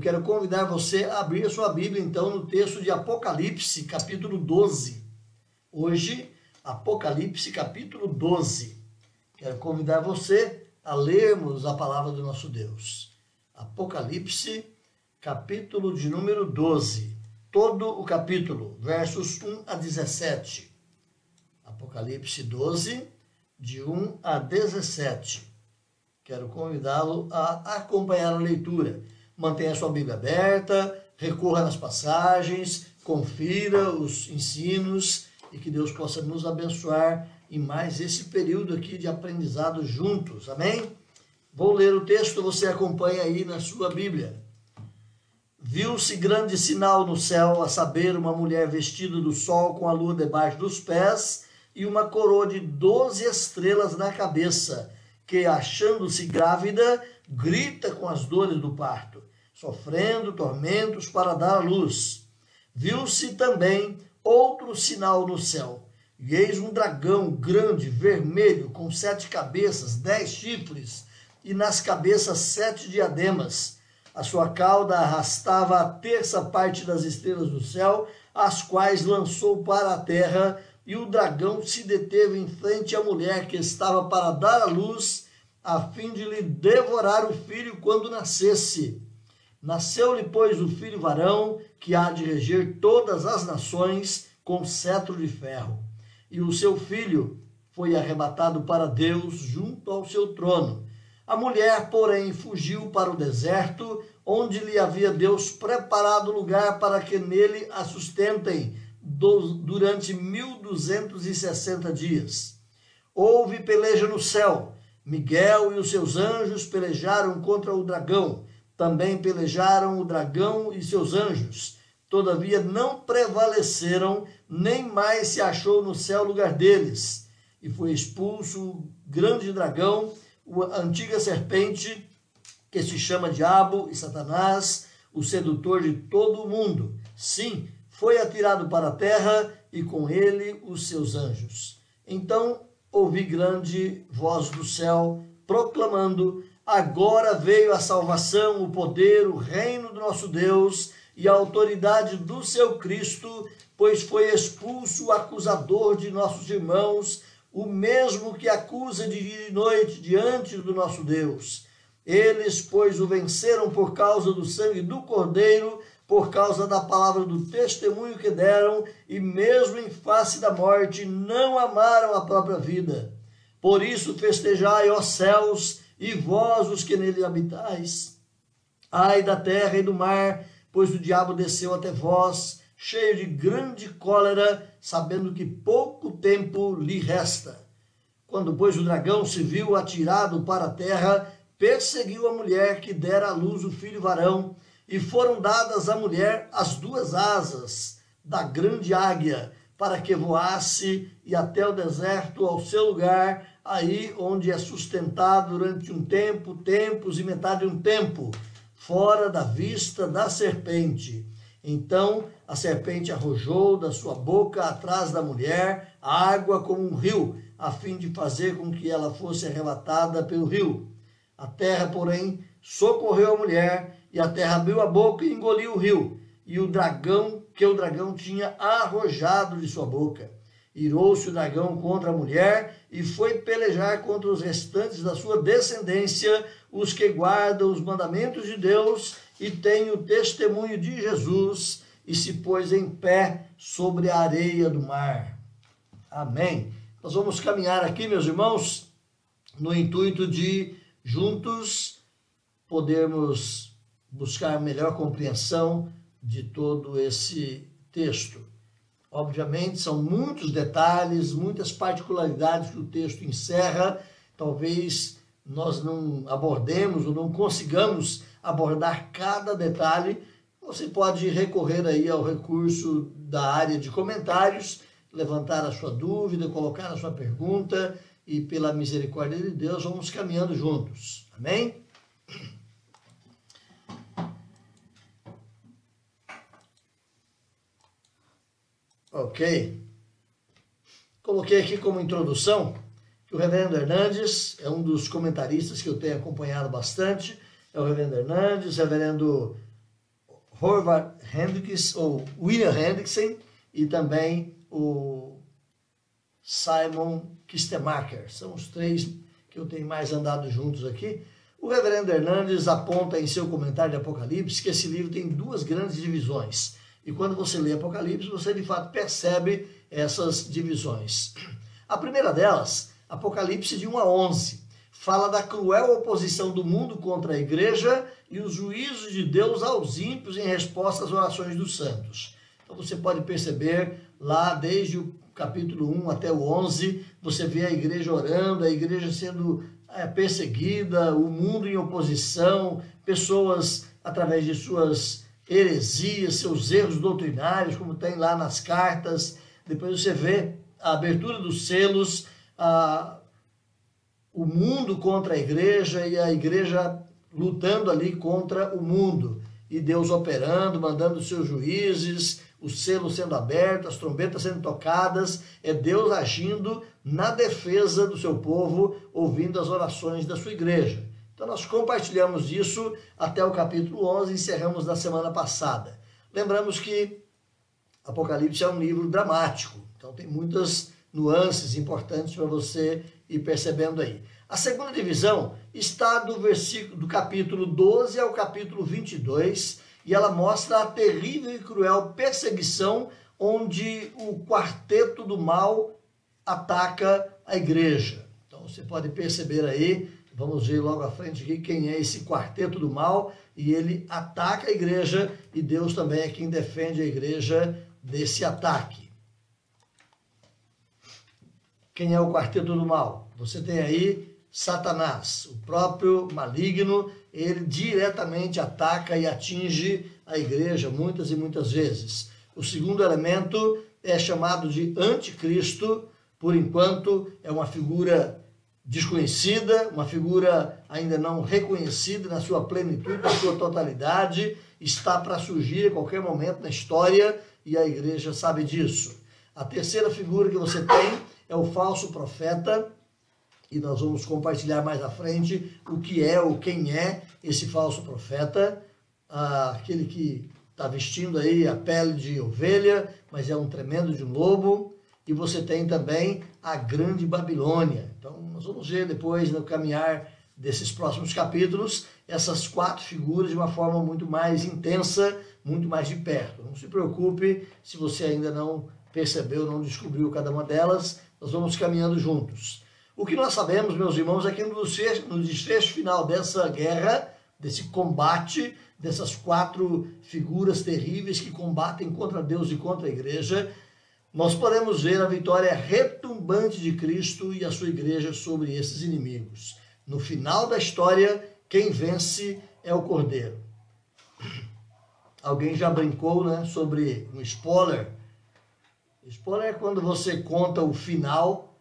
quero convidar você a abrir a sua Bíblia, então, no texto de Apocalipse, capítulo 12. Hoje, Apocalipse, capítulo 12. Quero convidar você a lermos a palavra do nosso Deus. Apocalipse, capítulo de número 12. Todo o capítulo, versos 1 a 17. Apocalipse 12, de 1 a 17. Quero convidá-lo a acompanhar a leitura. Mantenha a sua Bíblia aberta, recorra nas passagens, confira os ensinos e que Deus possa nos abençoar em mais esse período aqui de aprendizado juntos. Amém? Vou ler o texto, você acompanha aí na sua Bíblia. Viu-se grande sinal no céu, a saber, uma mulher vestida do sol com a lua debaixo dos pés e uma coroa de 12 estrelas na cabeça, que, achando-se grávida, grita com as dores do parto, sofrendo tormentos para dar à luz. Viu-se também outro sinal no céu, e eis um dragão grande, vermelho, com 7 cabeças, 10 chifres, e nas cabeças 7 diademas. A sua cauda arrastava a terça parte das estrelas do céu, as quais lançou para a terra, e o dragão se deteve em frente à mulher que estava para dar à luz, a fim de lhe devorar o filho quando nascesse. Nasceu-lhe, pois, o filho varão, que há de reger todas as nações com cetro de ferro. E o seu filho foi arrebatado para Deus junto ao seu trono. A mulher, porém, fugiu para o deserto, onde lhe havia Deus preparado lugar para que nele a sustentem durante 1260 dias. Houve peleja no céu. Miguel e os seus anjos pelejaram contra o dragão. Também pelejaram o dragão e seus anjos. Todavia não prevaleceram, nem mais se achou no céu lugar deles. E foi expulso o grande dragão, a antiga serpente, que se chama Diabo e Satanás, o sedutor de todo o mundo. Sim, foi atirado para a terra e com ele os seus anjos. Então ouvi grande voz do céu, proclamando: agora veio a salvação, o poder, o reino do nosso Deus e a autoridade do seu Cristo, pois foi expulso o acusador de nossos irmãos, o mesmo que acusa de dia e noite diante do nosso Deus. Eles, pois, o venceram por causa do sangue do Cordeiro, por causa da palavra do testemunho que deram, e mesmo em face da morte não amaram a própria vida. Por isso festejai, ó céus, e vós os que nele habitais. Ai da terra e do mar, pois o diabo desceu até vós, cheio de grande cólera, sabendo que pouco tempo lhe resta. Quando, pois, o dragão se viu atirado para a terra, perseguiu a mulher que dera à luz o filho varão, e foram dadas à mulher as 2 asas da grande águia, para que voasse e até o deserto, ao seu lugar, aí onde é sustentado durante um tempo, tempos e metade de um tempo, fora da vista da serpente. Então a serpente arrojou da sua boca atrás da mulher água como um rio, a fim de fazer com que ela fosse arrebatada pelo rio. A terra, porém, socorreu a mulher, e a terra abriu a boca e engoliu o rio, e o dragão tinha arrojado de sua boca. Irou-se o dragão contra a mulher, e foi pelejar contra os restantes da sua descendência, os que guardam os mandamentos de Deus, e têm o testemunho de Jesus, e se pôs em pé sobre a areia do mar. Amém. Nós vamos caminhar aqui, meus irmãos, no intuito de juntos podermos buscar melhor compreensão de todo esse texto. Obviamente, são muitos detalhes, muitas particularidades que o texto encerra. Talvez nós não abordemos ou não consigamos abordar cada detalhe. Você pode recorrer aí ao recurso da área de comentários, levantar a sua dúvida, colocar a sua pergunta, e pela misericórdia de Deus vamos caminhando juntos. Amém? Ok. Coloquei aqui como introdução que o reverendo Hernandes é um dos comentaristas que eu tenho acompanhado bastante. É o reverendo Hernandes, reverendo Howard Hendricks, ou William Hendrickson, e também o Simon Kistemaker. São os três que eu tenho mais andado juntos aqui. O reverendo Hernandes aponta em seu comentário de Apocalipse que esse livro tem duas grandes divisões. E quando você lê Apocalipse, você de fato percebe essas divisões. A primeira delas, Apocalipse de 1 a 11, fala da cruel oposição do mundo contra a igreja e os juízos de Deus aos ímpios em resposta às orações dos santos. Então você pode perceber lá desde o capítulo 1 até o 11, você vê a igreja orando, a igreja sendo perseguida, o mundo em oposição, pessoas através de suas heresias, seus erros doutrinários, como tem lá nas cartas. Depois você vê a abertura dos selos, o mundo contra a igreja e a igreja lutando ali contra o mundo. E Deus operando, mandando os seus juízes, os selos sendo abertos, as trombetas sendo tocadas. É Deus agindo na defesa do seu povo, ouvindo as orações da sua igreja. Então nós compartilhamos isso até o capítulo 11, encerramos na semana passada. Lembramos que Apocalipse é um livro dramático, então tem muitas nuances importantes para você ir percebendo aí. A segunda divisão está do capítulo 12 ao capítulo 22, e ela mostra a terrível e cruel perseguição onde o quarteto do mal ataca a igreja. Então você pode perceber aí, vamos ver logo à frente aqui quem é esse quarteto do mal, e ele ataca a igreja, e Deus também é quem defende a igreja desse ataque. Quem é o quarteto do mal? Você tem aí Satanás, o próprio maligno. Ele diretamente ataca e atinge a igreja muitas e muitas vezes. O segundo elemento é chamado de anticristo. Por enquanto é uma figura desconhecida, uma figura ainda não reconhecida na sua plenitude, na sua totalidade, está para surgir a qualquer momento na história, e a igreja sabe disso. A terceira figura que você tem é o falso profeta, e nós vamos compartilhar mais à frente o que é ou quem é esse falso profeta, aquele que está vestindo aí a pele de ovelha, mas é um tremendo de um lobo. E você tem também a grande Babilônia. Então nós vamos ver depois, no caminhar desses próximos capítulos, essas quatro figuras de uma forma muito mais intensa, muito mais de perto. Não se preocupe se você ainda não percebeu, não descobriu cada uma delas, nós vamos caminhando juntos. O que nós sabemos, meus irmãos, é que no desfecho final dessa guerra, desse combate, dessas quatro figuras terríveis que combatem contra Deus e contra a igreja, nós podemos ver a vitória retumbante de Cristo e a sua igreja sobre esses inimigos. No final da história, quem vence é o Cordeiro. Alguém já brincou, né, sobre um spoiler? Spoiler é quando você conta o final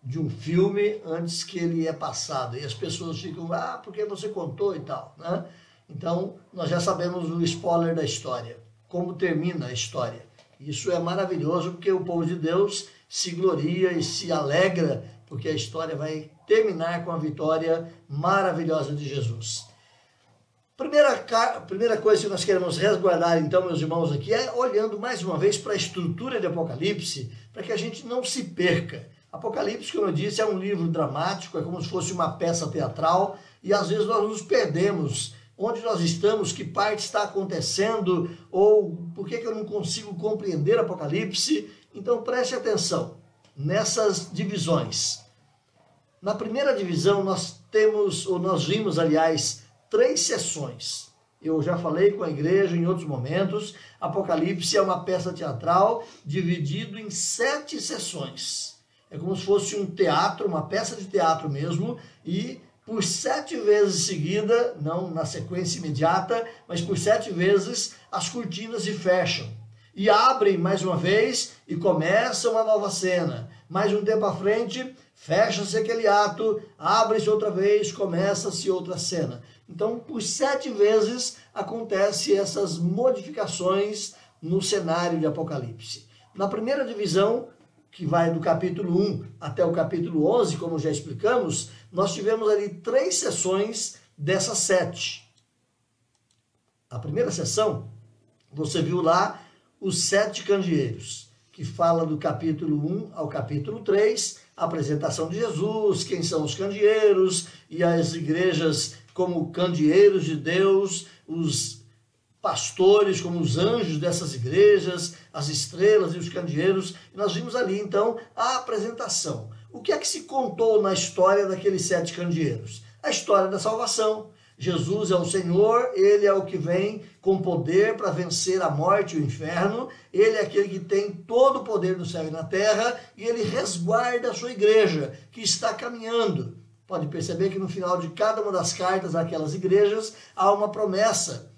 de um filme antes que ele é passado. E as pessoas ficam, porque você contou e tal, né? Então, nós já sabemos o spoiler da história, como termina a história. Isso é maravilhoso, porque o povo de Deus se gloria e se alegra, porque a história vai terminar com a vitória maravilhosa de Jesus. Primeira coisa que nós queremos resguardar, então, meus irmãos, aqui é olhando mais uma vez para a estrutura de Apocalipse, para que a gente não se perca. Apocalipse, como eu disse, é um livro dramático, é como se fosse uma peça teatral, e às vezes nós nos perdemos. Onde nós estamos, que parte está acontecendo, ou por que eu não consigo compreender Apocalipse? Então preste atenção nessas divisões. Na primeira divisão nós vimos, aliás, 3 sessões. Eu já falei com a igreja em outros momentos, Apocalipse é uma peça teatral dividido em 7 sessões. É como se fosse um teatro, uma peça de teatro mesmo, e por 7 vezes seguida, não na sequência imediata, mas por 7 vezes as cortinas se fecham. E abrem mais uma vez e começa uma nova cena. Mais um tempo à frente, fecha-se aquele ato, abre-se outra vez, começa-se outra cena. Então, por 7 vezes acontecem essas modificações no cenário de Apocalipse. Na primeira divisão, que vai do capítulo 1 até o capítulo 11, como já explicamos, nós tivemos ali 3 sessões dessas 7. a primeira sessão, você viu lá os 7 candeeiros, que fala do capítulo 1 ao capítulo 3, a apresentação de Jesus, quem são os candeeiros, e as igrejas como candeeiros de Deus, os pastores como os anjos dessas igrejas, as estrelas e os candeeiros. E nós vimos ali, então, a apresentação. O que é que se contou na história daqueles 7 candeeiros? A história da salvação. Jesus é o Senhor, Ele é o que vem com poder para vencer a morte e o inferno, Ele é aquele que tem todo o poder no céu e na terra, e Ele resguarda a sua igreja, que está caminhando. Pode perceber que no final de cada uma das cartas daquelas igrejas, há uma promessa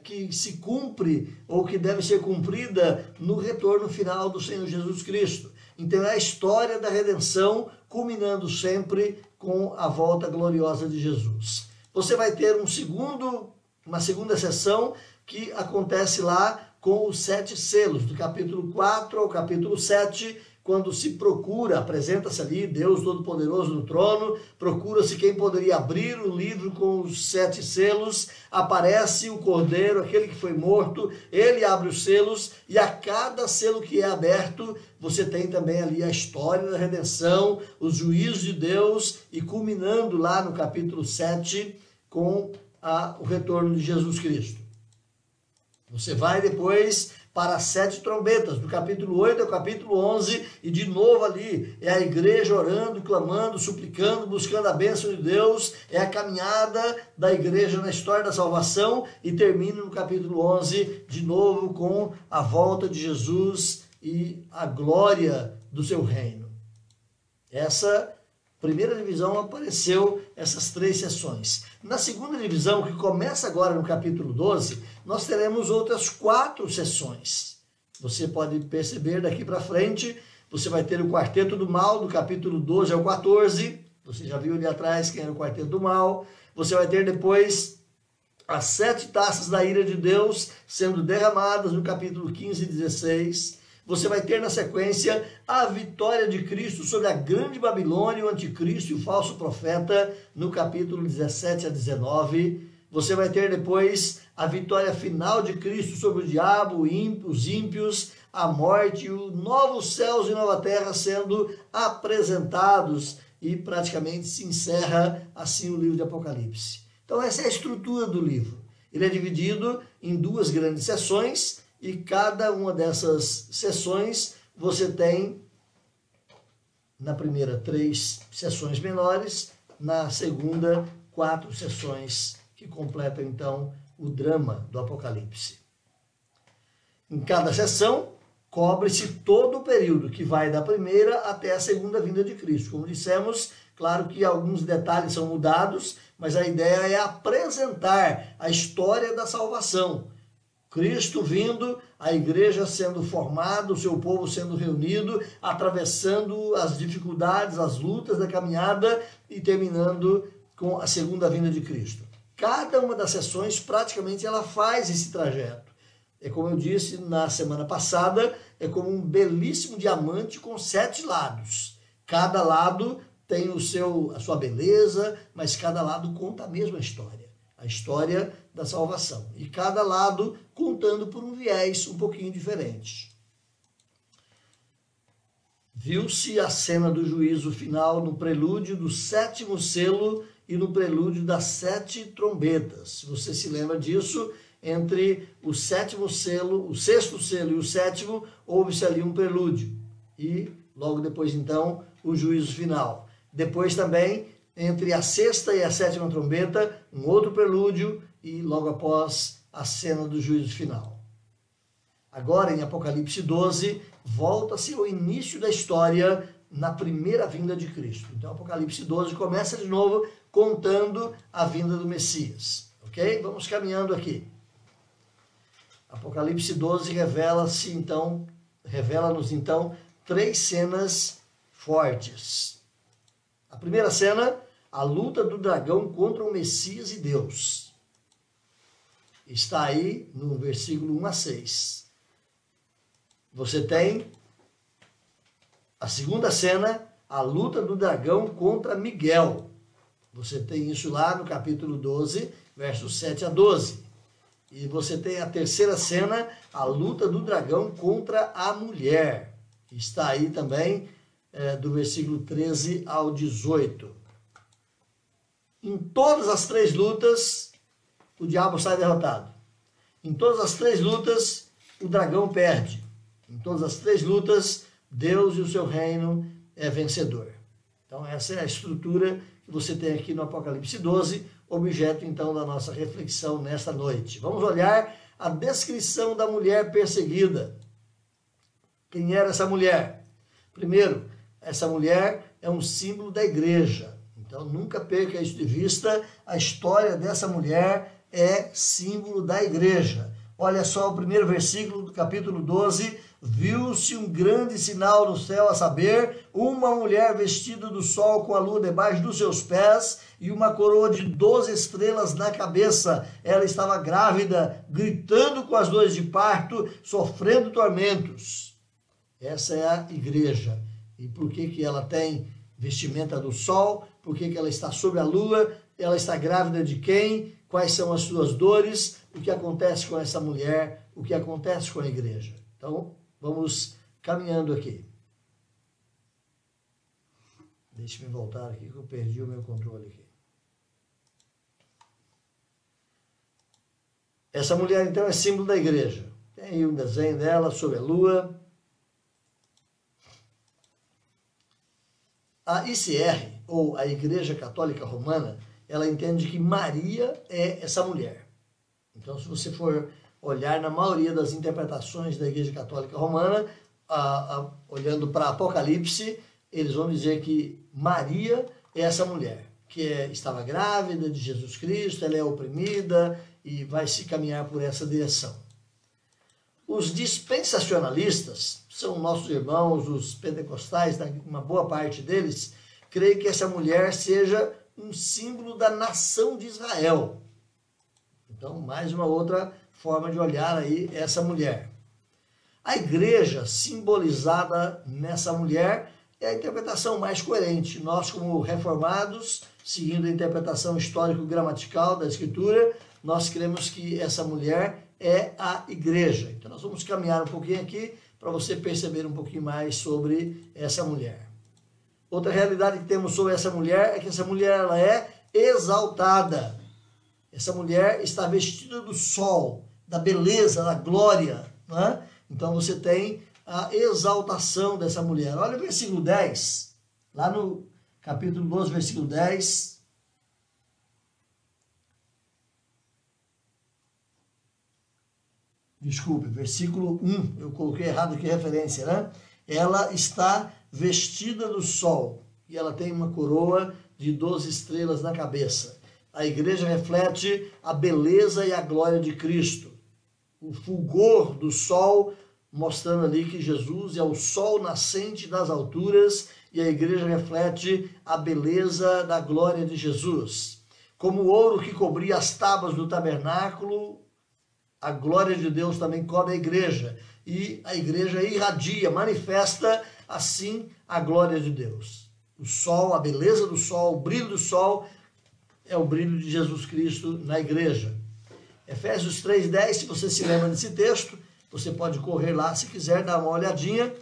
que se cumpre, ou que deve ser cumprida no retorno final do Senhor Jesus Cristo. Então é a história da redenção, culminando sempre com a volta gloriosa de Jesus. Você vai ter uma segunda sessão que acontece lá com os 7 selos, do capítulo 4 ao capítulo 7, quando se procura, apresenta-se ali Deus Todo-Poderoso no trono, procura-se quem poderia abrir o livro com os 7 selos, aparece o Cordeiro, aquele que foi morto, ele abre os selos, e a cada selo que é aberto, você tem também ali a história da redenção, os juízos de Deus, e culminando lá no capítulo 7, com o retorno de Jesus Cristo. Você vai depois para as 7 trombetas, do capítulo 8 ao capítulo 11, e de novo ali é a igreja orando, clamando, suplicando, buscando a bênção de Deus, é a caminhada da igreja na história da salvação, e termina no capítulo 11, de novo com a volta de Jesus e a glória do seu reino. Essa primeira divisão apareceu essas 3 sessões. Na segunda divisão, que começa agora no capítulo 12, nós teremos outras 4 sessões. Você pode perceber daqui para frente, você vai ter o quarteto do mal, do capítulo 12 ao 14. Você já viu ali atrás quem era o quarteto do mal. Você vai ter depois as 7 taças da ira de Deus sendo derramadas no capítulo 15 e 16. Você vai ter na sequência a vitória de Cristo sobre a grande Babilônia, o anticristo e o falso profeta, no capítulo 17 a 19. Você vai ter depois a vitória final de Cristo sobre o diabo, os ímpios, a morte e os novos céus e nova terra sendo apresentados, e praticamente se encerra assim o livro de Apocalipse. Então essa é a estrutura do livro. Ele é dividido em 2 grandes sessões, e cada uma dessas sessões você tem, na primeira, 3 sessões menores, na segunda, 4 sessões que completam então o drama do Apocalipse. Em cada sessão, cobre-se todo o período que vai da primeira até a segunda vinda de Cristo. Como dissemos, claro que alguns detalhes são mudados, mas a ideia é apresentar a história da salvação. Cristo vindo, a igreja sendo formada, o seu povo sendo reunido, atravessando as dificuldades, as lutas da caminhada e terminando com a segunda vinda de Cristo. Cada uma das sessões, praticamente, ela faz esse trajeto. É como eu disse na semana passada, é como um belíssimo diamante com 7 lados. Cada lado tem a sua beleza, mas cada lado conta a mesma história. A história da salvação. E cada lado contando por um viés um pouquinho diferente. Viu-se a cena do juízo final no prelúdio do 7º selo e no prelúdio das 7 trombetas. Se você se lembra disso, entre o 7º selo, o 6º selo e o 7º, houve-se ali um prelúdio. E logo depois, então, o juízo final. Depois também, entre a 6ª e a 7ª trombeta, um outro prelúdio, e logo após a cena do juízo final. Agora, em Apocalipse 12, volta-se ao início da história na primeira vinda de Cristo. Então, Apocalipse 12 começa de novo contando a vinda do Messias. Ok? Vamos caminhando aqui. Apocalipse 12 revela-nos então 3 cenas fortes. A primeira cena, a luta do dragão contra o Messias e Deus. Está aí no versículo 1 a 6. Você tem a segunda cena, a luta do dragão contra Miguel. Você tem isso lá no capítulo 12, versos 7 a 12. E você tem a terceira cena, a luta do dragão contra a mulher. Está aí também do versículo 13 ao 18. Em todas as três lutas, o diabo sai derrotado. Em todas as três lutas, o dragão perde. Em todas as três lutas, Deus e o seu reino é vencedor. Então essa é a estrutura que você tem aqui no Apocalipse 12, objeto então da nossa reflexão nesta noite. Vamos olhar a descrição da mulher perseguida. Quem era essa mulher? Primeiro, essa mulher é um símbolo da igreja. Então nunca perca isso de vista, a história dessa mulher é símbolo da igreja. Olha só o primeiro versículo do capítulo 12, viu-se um grande sinal no céu, a saber, uma mulher vestida do sol com a lua debaixo dos seus pés e uma coroa de 12 estrelas na cabeça. Ela estava grávida, gritando com as dores de parto, sofrendo tormentos. Essa é a igreja. E por que ela tem vestimenta do sol? Por que ela está sobre a lua? Ela está grávida de quem? Quais são as suas dores? O que acontece com essa mulher? O que acontece com a igreja? Então, vamos caminhando aqui. Deixe-me voltar aqui que eu perdi o meu controle aqui. Essa mulher, então, é símbolo da igreja. Tem aí um desenho dela sobre a lua. A ICR, ou a Igreja Católica Romana, ela entende que Maria é essa mulher. Então, se você for olhar na maioria das interpretações da Igreja Católica Romana, olhando para Apocalipse, eles vão dizer que Maria é essa mulher, que estava grávida de Jesus Cristo, ela é oprimida e vai se caminhar por essa direção. Os dispensacionalistas, são nossos irmãos, os pentecostais, uma boa parte deles, creem que essa mulher seja um símbolo da nação de Israel. Então, mais uma outra forma de olhar aí essa mulher. A igreja simbolizada nessa mulher é a interpretação mais coerente. Nós, como reformados, seguindo a interpretação histórico-gramatical da Escritura, nós cremos que essa mulher é a igreja. Então, nós vamos caminhar um pouquinho aqui para você perceber um pouquinho mais sobre essa mulher. Outra realidade que temos sobre essa mulher é que essa mulher ela é exaltada. Essa mulher está vestida do sol, da beleza, da glória. Né? Então você tem a exaltação dessa mulher. Olha o versículo 10, lá no capítulo 12, versículo 10. Desculpe, versículo 1, eu coloquei errado aqui a referência, né? Ela está vestida do sol e ela tem uma coroa de 12 estrelas na cabeça. A igreja reflete a beleza e a glória de Cristo. O fulgor do sol, mostrando ali que Jesus é o sol nascente das alturas e a igreja reflete a beleza da glória de Jesus. Como o ouro que cobria as tábuas do tabernáculo, a glória de Deus também cobre a igreja. E a igreja irradia, manifesta assim a glória de Deus. O sol, a beleza do sol, o brilho do sol é o brilho de Jesus Cristo na igreja. Efésios 3:10, se você se lembra desse texto, você pode correr lá se quiser dar uma olhadinha.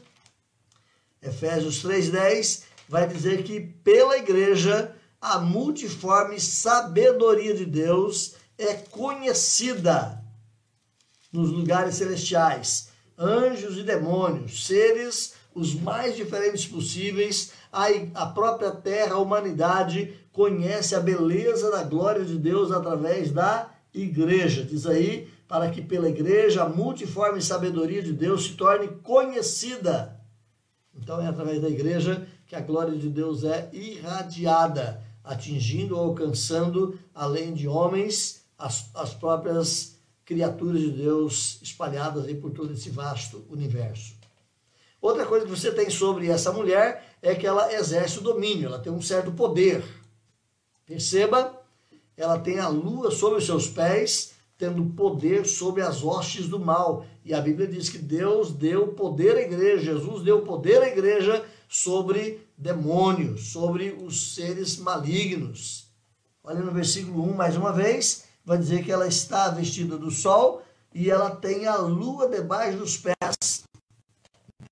Efésios 3:10 vai dizer que pela igreja a multiforme sabedoria de Deus é conhecida nos lugares celestiais. Anjos e demônios, seres os mais diferentes possíveis, a própria terra, a humanidade conhece a beleza da glória de Deus através da igreja. Diz aí, para que pela igreja a multiforme sabedoria de Deus se torne conhecida. Então é através da igreja que a glória de Deus é irradiada, atingindo ou alcançando, além de homens, as próprias criaturas de Deus espalhadas aí por todo esse vasto universo. Outra coisa que você tem sobre essa mulher é que ela exerce o domínio, ela tem um certo poder. Perceba, ela tem a lua sobre os seus pés, tendo poder sobre as hostes do mal. E a Bíblia diz que Deus deu poder à igreja, Jesus deu poder à igreja sobre demônios, sobre os seres malignos. Olha no versículo 1 mais uma vez, vai dizer que ela está vestida do sol e ela tem a lua debaixo dos pés.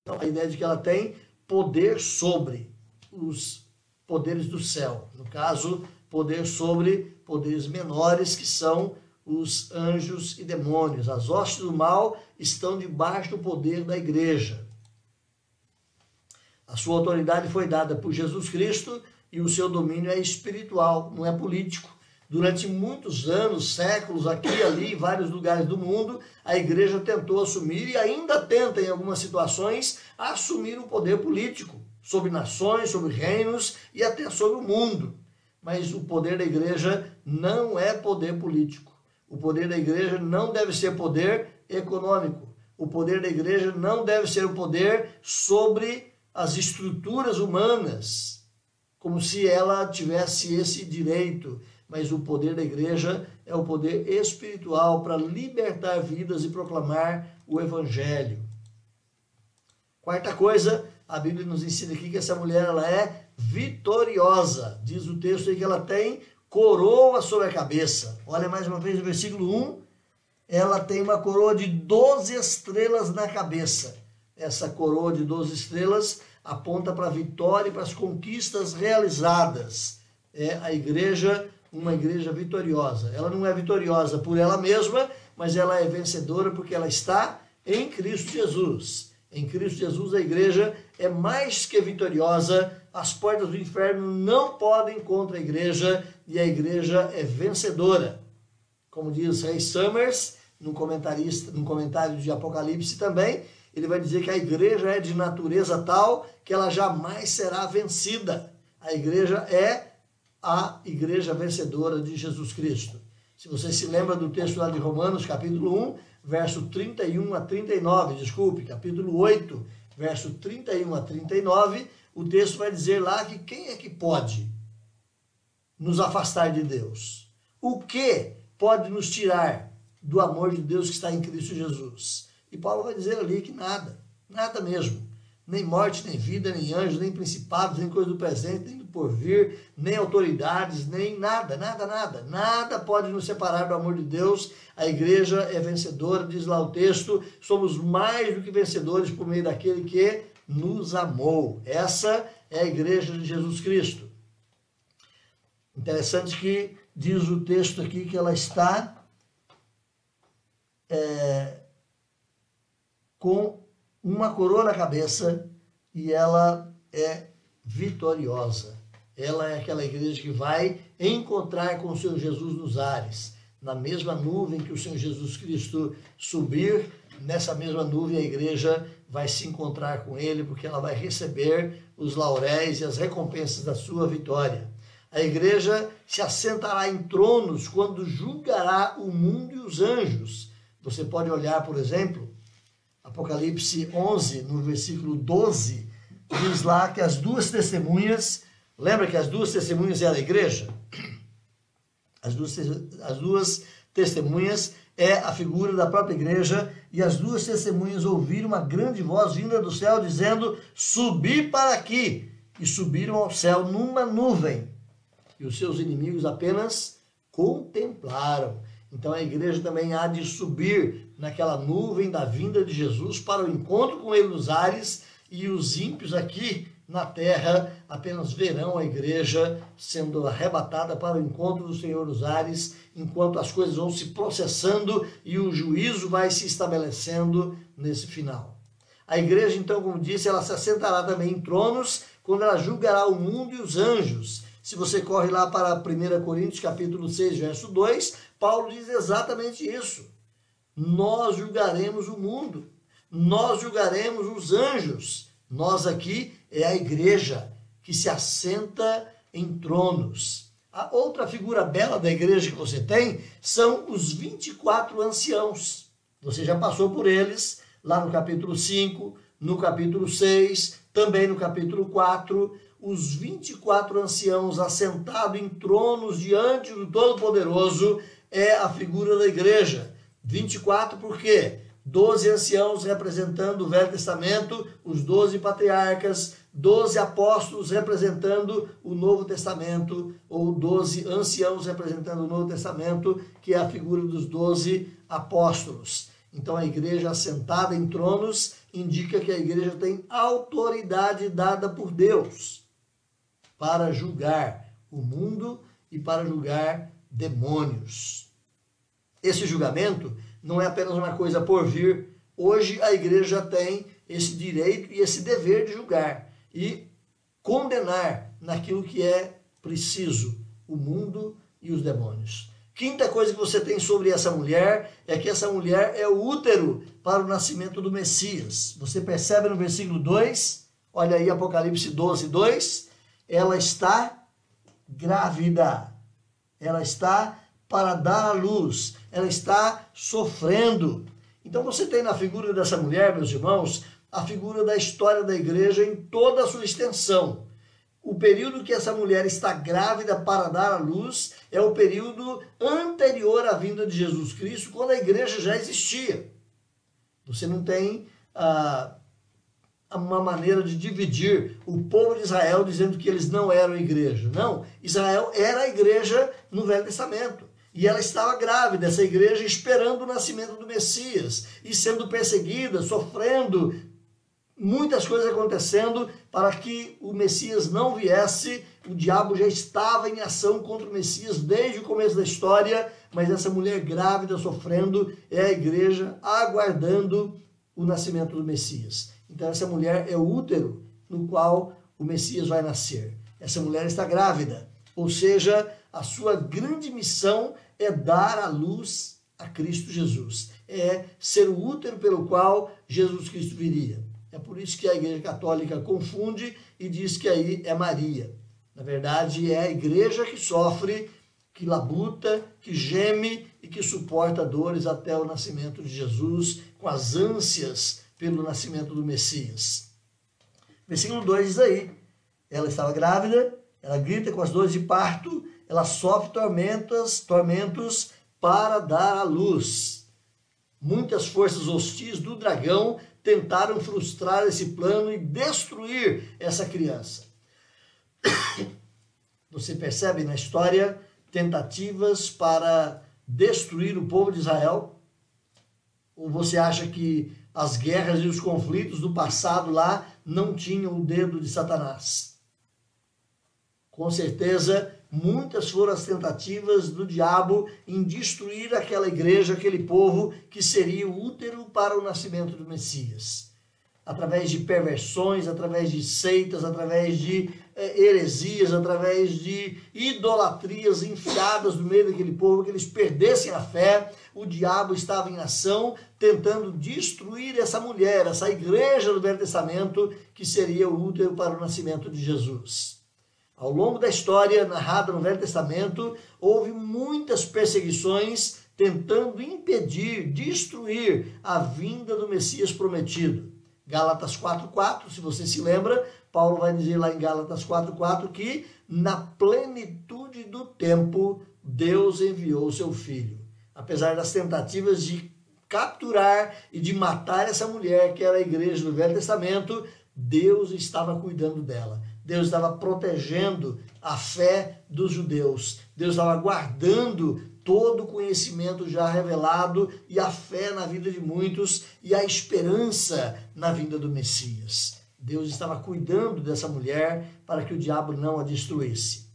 Então, a ideia de que ela tem poder sobre os poderes do céu. No caso, poder sobre poderes menores, que são os anjos e demônios. As hostes do mal estão debaixo do poder da igreja. A sua autoridade foi dada por Jesus Cristo e o seu domínio é espiritual, não é político. Durante muitos anos, séculos, aqui e ali, em vários lugares do mundo, a igreja tentou assumir e ainda tenta, em algumas situações, assumir o poder político sobre nações, sobre reinos e até sobre o mundo. Mas o poder da igreja não é poder político. O poder da igreja não deve ser poder econômico. O poder da igreja não deve ser o poder sobre as estruturas humanas, como se ela tivesse esse direito. Mas o poder da igreja é o poder espiritual para libertar vidas e proclamar o evangelho. Quarta coisa, a Bíblia nos ensina aqui que essa mulher ela é vitoriosa. Diz o texto aí que ela tem coroa sobre a cabeça. Olha mais uma vez o versículo 1. Ela tem uma coroa de 12 estrelas na cabeça. Essa coroa de 12 estrelas aponta para a vitória e para as conquistas realizadas. É a igreja, uma igreja vitoriosa. Ela não é vitoriosa por ela mesma, mas ela é vencedora porque ela está em Cristo Jesus. Em Cristo Jesus a igreja é mais que vitoriosa, as portas do inferno não podem contra a igreja e a igreja é vencedora. Como diz Ray Summers, num comentário de Apocalipse também, ele vai dizer que a igreja é de natureza tal que ela jamais será vencida. A igreja é a igreja vencedora de Jesus Cristo. Se você se lembra do texto lá de Romanos, capítulo 1, verso 31 a 39, capítulo 8, verso 31 a 39, o texto vai dizer lá que quem é que pode nos afastar de Deus? O que pode nos tirar do amor de Deus que está em Cristo Jesus? E Paulo vai dizer ali que nada, nada mesmo. Nem morte, nem vida, nem anjos, nem principados, nem coisa do presente, nem do porvir, nem autoridades, nem nada, nada, nada. Nada pode nos separar do amor de Deus. A igreja é vencedora, diz lá o texto, somos mais do que vencedores por meio daquele que nos amou. Essa é a igreja de Jesus Cristo. Interessante que diz o texto aqui que ela está com uma coroa na cabeça e ela é vitoriosa. Ela é aquela igreja que vai encontrar com o Senhor Jesus nos ares. Na mesma nuvem que o Senhor Jesus Cristo subir, nessa mesma nuvem a igreja vai se encontrar com ele, porque ela vai receber os lauréis e as recompensas da sua vitória. A igreja se assentará em tronos quando julgará o mundo e os anjos. Você pode olhar, por exemplo, Apocalipse 11, no versículo 12, diz lá que as duas testemunhas, lembra que as duas testemunhas eram a igreja? As duas testemunhas é a figura da própria igreja, e as duas testemunhas ouviram uma grande voz vinda do céu, dizendo, subi para aqui, e subiram ao céu numa nuvem, e os seus inimigos apenas contemplaram. Então a igreja também há de subir naquela nuvem da vinda de Jesus para o encontro com ele nos ares, e os ímpios aqui na terra apenas verão a igreja sendo arrebatada para o encontro do Senhor nos ares, enquanto as coisas vão se processando e o juízo vai se estabelecendo nesse final. A igreja, então, como disse, ela se assentará também em tronos quando ela julgará o mundo e os anjos. Se você corre lá para 1 Coríntios capítulo 6, verso 2, Paulo diz exatamente isso. Nós julgaremos o mundo, nós julgaremos os anjos. Nós aqui é a igreja que se assenta em tronos. A outra figura bela da igreja que você tem são os 24 anciãos. Você já passou por eles lá no capítulo 5, no capítulo 6, também no capítulo 4. Os 24 anciãos assentados em tronos diante do Todo-Poderoso é a figura da igreja. 24 por quê? 12 anciãos representando o Velho Testamento, os 12 patriarcas, 12 apóstolos representando o Novo Testamento, ou 12 anciãos representando o Novo Testamento, que é a figura dos 12 apóstolos. Então a igreja assentada em tronos indica que a igreja tem autoridade dada por Deus para julgar o mundo e para julgar demônios. Esse julgamento não é apenas uma coisa por vir. Hoje a igreja tem esse direito e esse dever de julgar e condenar naquilo que é preciso o mundo e os demônios. Quinta coisa que você tem sobre essa mulher é que essa mulher é o útero para o nascimento do Messias. Você percebe no versículo 2, olha aí Apocalipse 12, 2, ela está grávida, ela está para dar à luz, ela está sofrendo. Então você tem na figura dessa mulher, meus irmãos, a figura da história da igreja em toda a sua extensão. O período que essa mulher está grávida para dar à luz é o período anterior à vinda de Jesus Cristo, quando a igreja já existia. Você não tem uma maneira de dividir o povo de Israel dizendo que eles não eram igreja. Não, Israel era a igreja no Velho Testamento. E ela estava grávida, essa igreja, esperando o nascimento do Messias e sendo perseguida, sofrendo, muitas coisas acontecendo para que o Messias não viesse. O diabo já estava em ação contra o Messias desde o começo da história, mas essa mulher grávida sofrendo é a igreja aguardando o nascimento do Messias. Então essa mulher é o útero no qual o Messias vai nascer. Essa mulher está grávida, ou seja, a sua grande missão é dar à luz a Cristo Jesus. É ser o útero pelo qual Jesus Cristo viria. É por isso que a Igreja Católica confunde e diz que aí é Maria. Na verdade, é a igreja que sofre, que labuta, que geme e que suporta dores até o nascimento de Jesus, com as ânsias pelo nascimento do Messias. Versículo 2 diz aí, ela estava grávida, ela grita com as dores de parto, ela sofre tormentos para dar à luz. Muitas forças hostis do dragão tentaram frustrar esse plano e destruir essa criança. Você percebe na história tentativas para destruir o povo de Israel? Ou você acha que as guerras e os conflitos do passado lá não tinham o dedo de Satanás? Com certeza, muitas foram as tentativas do diabo em destruir aquela igreja, aquele povo que seria o útero para o nascimento do Messias. Através de perversões, através de seitas, através de heresias, através de idolatrias enfiadas no meio daquele povo, que eles perdessem a fé. O diabo estava em ação, tentando destruir essa mulher, essa igreja do Velho Testamento, que seria o útero para o nascimento de Jesus. Ao longo da história narrada no Velho Testamento, houve muitas perseguições tentando impedir, destruir a vinda do Messias prometido. Gálatas 4:4, se você se lembra, Paulo vai dizer lá em Gálatas 4:4 que na plenitude do tempo Deus enviou o seu Filho. Apesar das tentativas de capturar e de matar essa mulher, que era a igreja do Velho Testamento, Deus estava cuidando dela. Deus estava protegendo a fé dos judeus. Deus estava guardando todo o conhecimento já revelado e a fé na vida de muitos e a esperança na vinda do Messias. Deus estava cuidando dessa mulher para que o diabo não a destruísse.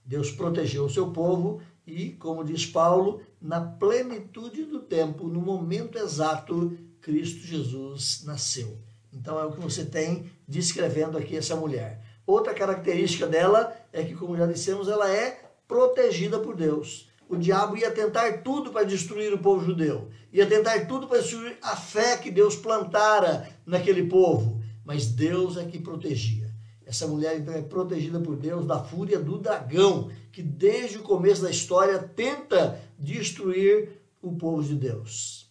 Deus protegeu o seu povo e, como diz Paulo, na plenitude do tempo, no momento exato, Cristo Jesus nasceu. Então é o que você tem descrevendo aqui essa mulher. Outra característica dela é que, como já dissemos, ela é protegida por Deus. O diabo ia tentar tudo para destruir o povo judeu. Ia tentar tudo para destruir a fé que Deus plantara naquele povo. Mas Deus é que protegia. Essa mulher, então, é protegida por Deus da fúria do dragão, que desde o começo da história tenta destruir o povo de Deus.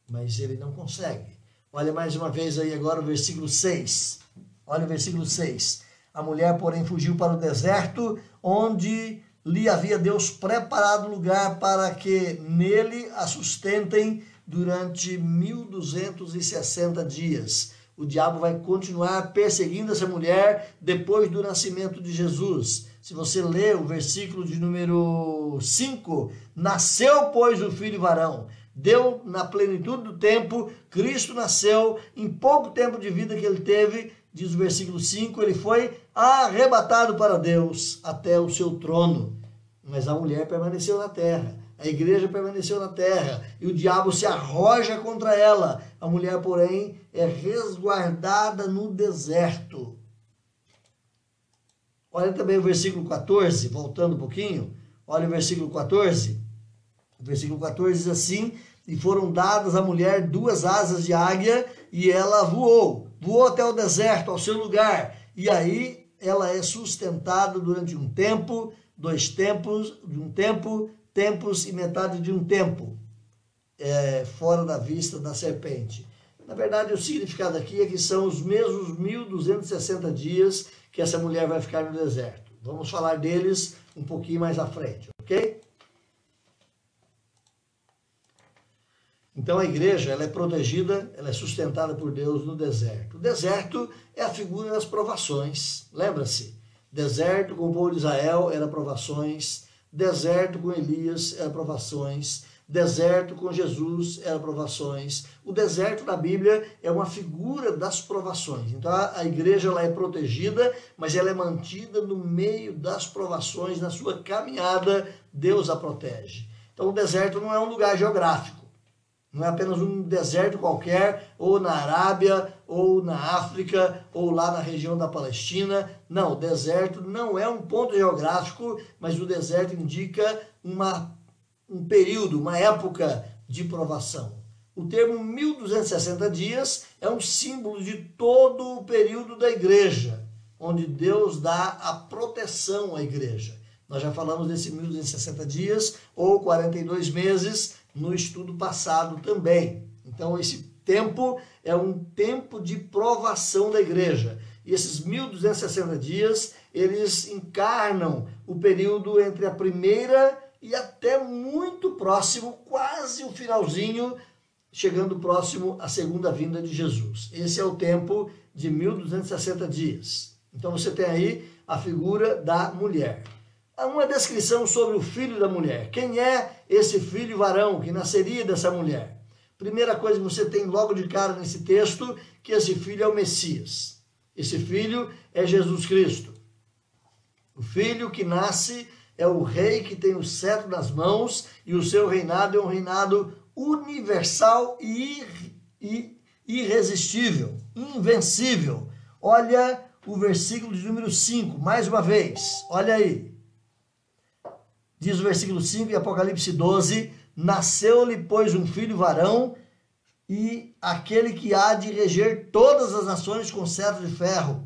Mas ele não consegue. Olha mais uma vez aí agora o versículo 6. Olha o versículo 6. A mulher, porém, fugiu para o deserto, onde lhe havia Deus preparado lugar para que nele a sustentem durante 1260 dias. O diabo vai continuar perseguindo essa mulher depois do nascimento de Jesus. Se você ler o versículo de número 5, nasceu, pois, o filho varão. Deu na plenitude do tempo, Cristo nasceu, em pouco tempo de vida que ele teve, diz o versículo 5, ele foi arrebatado para Deus até o seu trono. Mas a mulher permaneceu na terra, a igreja permaneceu na terra, e o diabo se arroja contra ela. A mulher, porém, é resguardada no deserto. Olha também o versículo 14, voltando um pouquinho, olha o versículo 14. O versículo 14 diz assim: e foram dadas à mulher 2 asas de águia, e ela voou até o deserto, ao seu lugar, e aí ela é sustentada durante um tempo, 2 tempos, de um tempo, tempos e metade de um tempo, fora da vista da serpente. Na verdade, o significado aqui é que são os mesmos 1260 dias que essa mulher vai ficar no deserto. Vamos falar deles um pouquinho mais à frente, ok? Então a igreja, ela é protegida, ela é sustentada por Deus no deserto. O deserto é a figura das provações. Lembra-se? Deserto com o povo de Israel era provações, deserto com Elias era provações, deserto com Jesus era provações. O deserto na Bíblia é uma figura das provações. Então a igreja, ela é protegida, mas ela é mantida no meio das provações, na sua caminhada, Deus a protege. Então o deserto não é um lugar geográfico. Não é apenas um deserto qualquer, ou na Arábia, ou na África, ou lá na região da Palestina. Não, o deserto não é um ponto geográfico, mas o deserto indica um período, uma época de provação. O termo 1260 dias é um símbolo de todo o período da igreja, onde Deus dá a proteção à igreja. Nós já falamos desse 1260 dias, ou 42 meses, no estudo passado também. Então esse tempo é um tempo de provação da igreja. E esses 1260 dias, eles encarnam o período entre a primeira e até muito próximo, quase o finalzinho, chegando próximo à segunda vinda de Jesus. Esse é o tempo de 1260 dias. Então você tem aí a figura da mulher. Há uma descrição sobre o filho da mulher. Quem é esse filho varão que nasceria dessa mulher? Primeira coisa que você tem logo de cara nesse texto, que esse filho é o Messias. Esse filho é Jesus Cristo. O filho que nasce é o rei que tem o cetro nas mãos, e o seu reinado é um reinado universal e irresistível, invencível. Olha o versículo de número 5, mais uma vez, olha aí. Diz o versículo 5 em Apocalipse 12, nasceu-lhe, pois, um filho varão, e aquele que há de reger todas as nações com cetro de ferro.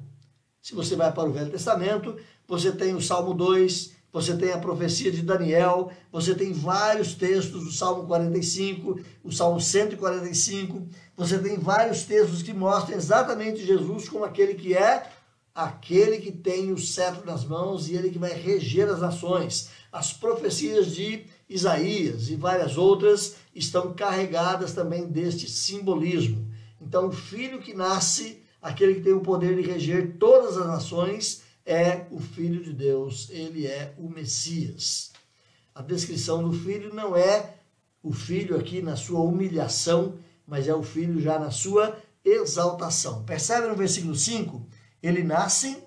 Se você vai para o Velho Testamento, você tem o Salmo 2, você tem a profecia de Daniel, você tem vários textos, o Salmo 45, o Salmo 145, você tem vários textos que mostram exatamente Jesus como aquele que tem o cetro nas mãos e ele que vai reger as nações. As profecias de Isaías e várias outras estão carregadas também deste simbolismo. Então, o filho que nasce, aquele que tem o poder de reger todas as nações, é o Filho de Deus, ele é o Messias. A descrição do filho não é o filho aqui na sua humilhação, mas é o filho já na sua exaltação. Percebe no versículo 5? Ele nasce,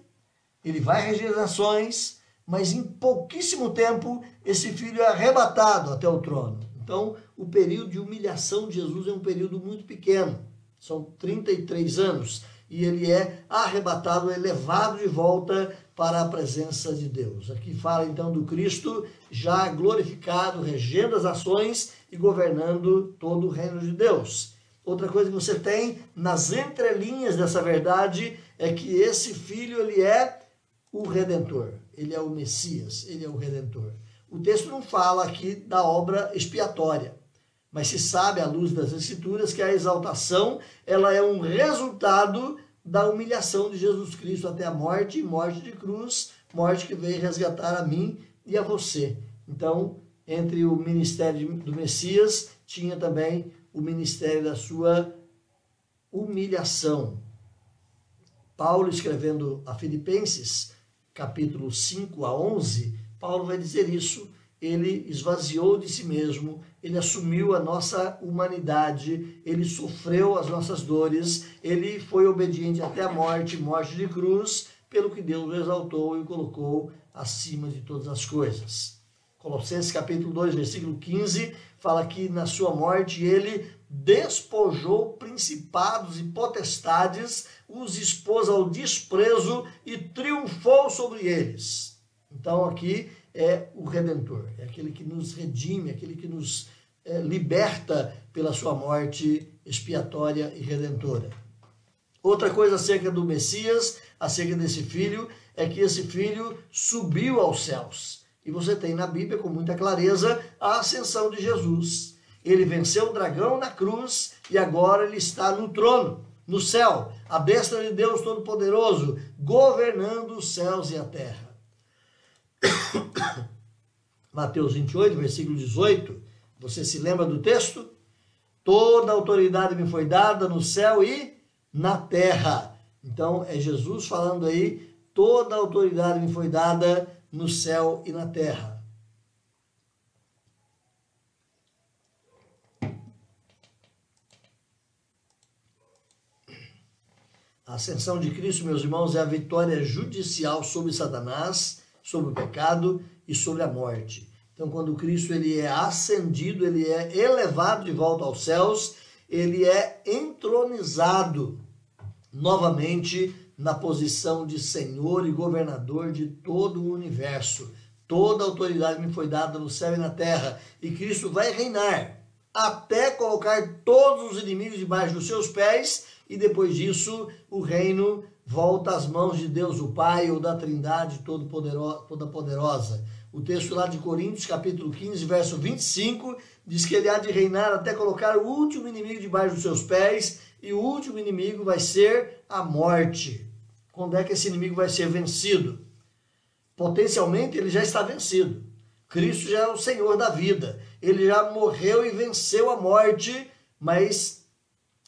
ele vai reger as nações, mas em pouquíssimo tempo esse filho é arrebatado até o trono. Então, o período de humilhação de Jesus é um período muito pequeno, são 33 anos, e ele é arrebatado, é levado de volta para a presença de Deus. Aqui fala então do Cristo já glorificado, regendo as ações e governando todo o reino de Deus. Outra coisa que você tem nas entrelinhas dessa verdade é que esse filho, ele é o Redentor, ele é o Messias, ele é o Redentor. O texto não fala aqui da obra expiatória, mas se sabe à luz das Escrituras que a exaltação, ela é um resultado da humilhação de Jesus Cristo até a morte, morte de cruz, morte que veio resgatar a mim e a você. Então, entre o ministério do Messias, tinha também o ministério da sua humilhação. Paulo, escrevendo a Filipenses, capítulo 5 a 11, Paulo vai dizer isso. Ele esvaziou de si mesmo, ele assumiu a nossa humanidade, ele sofreu as nossas dores, ele foi obediente até a morte, morte de cruz, pelo que Deus o exaltou e o colocou acima de todas as coisas. Colossenses capítulo 2, versículo 15, fala que na sua morte ele despojou principados e potestades, os expôs ao desprezo e triunfou sobre eles. Então aqui é o Redentor, é aquele que nos redime, aquele que nos liberta pela sua morte expiatória e redentora. Outra coisa acerca do Messias, acerca desse filho, é que esse filho subiu aos céus. E você tem na Bíblia com muita clareza a ascensão de Jesus. Ele venceu o dragão na cruz e agora ele está no trono, no céu, à destra de Deus Todo-Poderoso, governando os céus e a terra. Mateus 28, versículo 18, você se lembra do texto? Toda autoridade me foi dada no céu e na terra. Então é Jesus falando aí, toda autoridade me foi dada no céu e na terra. A ascensão de Cristo, meus irmãos, é a vitória judicial sobre Satanás, sobre o pecado e sobre a morte. Então, quando Cristo ele é ascendido, ele é elevado de volta aos céus, ele é entronizado novamente na posição de Senhor e governador de todo o universo. Toda autoridade me foi dada no céu e na terra, e Cristo vai reinar até colocar todos os inimigos debaixo dos seus pés, e depois disso o reino volta às mãos de Deus o Pai ou da Trindade Toda-Poderosa. O texto lá de Coríntios, capítulo 15, verso 25, diz que ele há de reinar até colocar o último inimigo debaixo dos seus pés, e o último inimigo vai ser a morte. Quando é que esse inimigo vai ser vencido? Potencialmente ele já está vencido. Cristo já é o Senhor da vida. Ele já morreu e venceu a morte, mas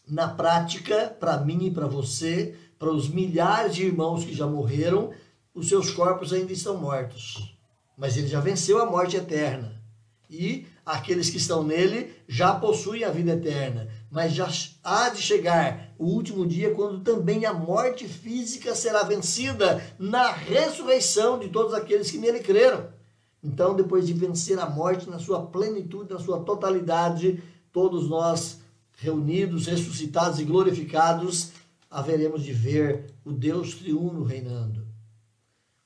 na prática, para mim e para você, para os milhares de irmãos que já morreram, os seus corpos ainda estão mortos. Mas ele já venceu a morte eterna. E aqueles que estão nele já possuem a vida eterna. Mas já há de chegar o último dia, quando também a morte física será vencida na ressurreição de todos aqueles que nele creram. Então, depois de vencer a morte na sua plenitude, na sua totalidade, todos nós reunidos, ressuscitados e glorificados, haveremos de ver o Deus triuno reinando.